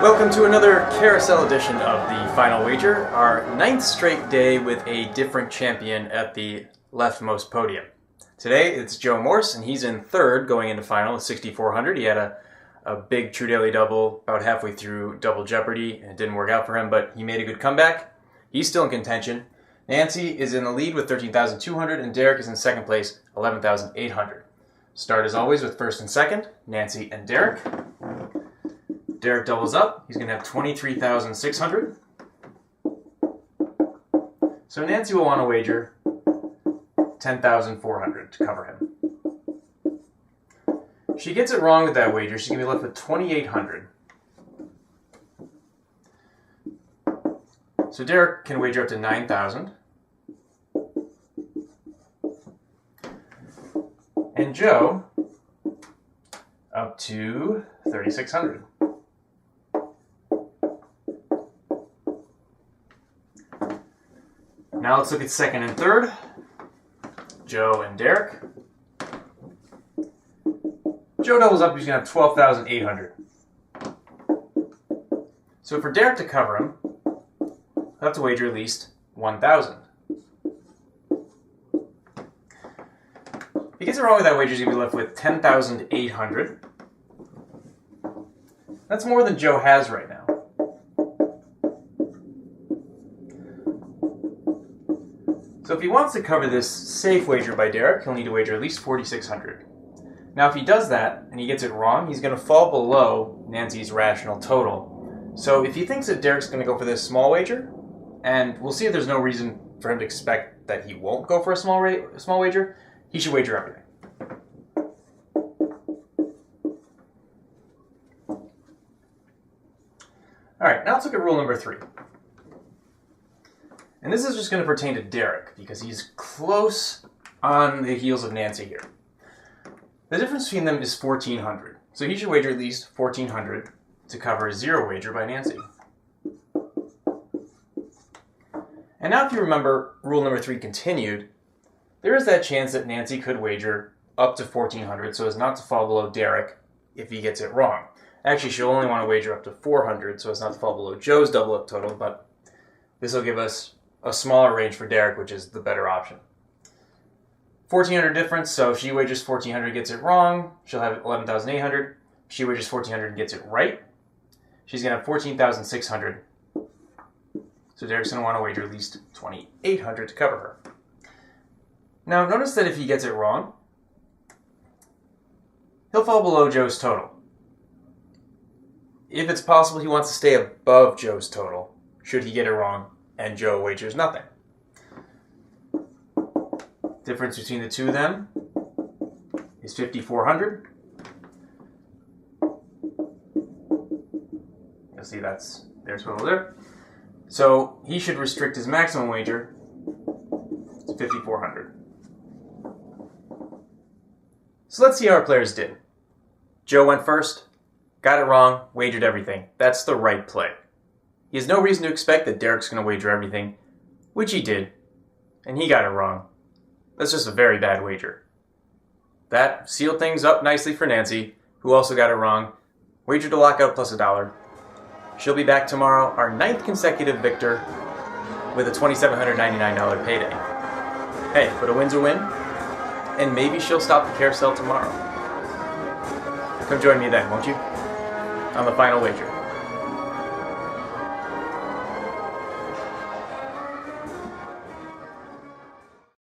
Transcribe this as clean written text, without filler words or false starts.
Welcome to another carousel edition of the Final Wager, our 9th straight day with a different champion at the leftmost podium. Today it's Joe Morse, and he's in third going into final with 6,400. He had a big true daily double about halfway through Double Jeopardy, and it didn't work out for him, but he made a good comeback. He's still in contention. Nancy is in the lead with 13,200, and Derek is in second place, 11,800. Start as always with first and second, Nancy and Derek. Derek doubles up. He's going to have 23,600. So Nancy will want to wager 10,400 to cover him. If she gets it wrong with that wager, she's going to be left with 2,800. So Derek can wager up to 9,000. And Joe up to 3,600. Now let's look at second and third, Joe and Derek. Joe doubles up, he's going to have 12,800. So for Derek to cover him, he'll have to wager at least 1,000. If he gets it wrong with that wager, he's going to be left with 10,800. That's more than Joe has right now. So if he wants to cover this safe wager by Derek, he'll need to wager at least 4,600. Now if he does that and he gets it wrong, he's going to fall below Nancy's rational total. So if he thinks that Derek's going to go for this small wager, and we'll see if there's no reason for him to expect that he won't go for a small wager, he should wager everything. Alright, now let's look at rule number 3. And this is just going to pertain to Derek, because he's close on the heels of Nancy here. The difference between them is 1,400. So he should wager at least 1,400 to cover a zero wager by Nancy. And now if you remember rule number 3 continued, there is that chance that Nancy could wager up to 1,400 so as not to fall below Derek if he gets it wrong. Actually, she'll only want to wager up to 400 so as not to fall below Joe's double up total, but this will give us a smaller range for Derek, which is the better option. 1,400 difference, so if she wagers 1,400 and gets it wrong, she'll have 11,800. If she wagers 1,400 and gets it right, she's going to have 14,600. So Derek's going to want to wager at least 2,800 to cover her. Now notice that if he gets it wrong, he'll fall below Joe's total. If it's possible he wants to stay above Joe's total, should he get it wrong and Joe wagers nothing. Difference between the two of them is 5,400. You'll see that's their total there. So he should restrict his maximum wager to 5,400. So let's see how our players did. Joe went first, got it wrong, wagered everything. That's the right play. He has no reason to expect that Derek's going to wager everything, which he did, and he got it wrong. That's just a very bad wager. That sealed things up nicely for Nancy, who also got it wrong, wagered a lockout plus $1. She'll be back tomorrow, our 9th consecutive victor, with a $2,799 payday. Hey, but a win's a win, and maybe she'll stop the carousel tomorrow. Come join me then, won't you? On the Final Wager.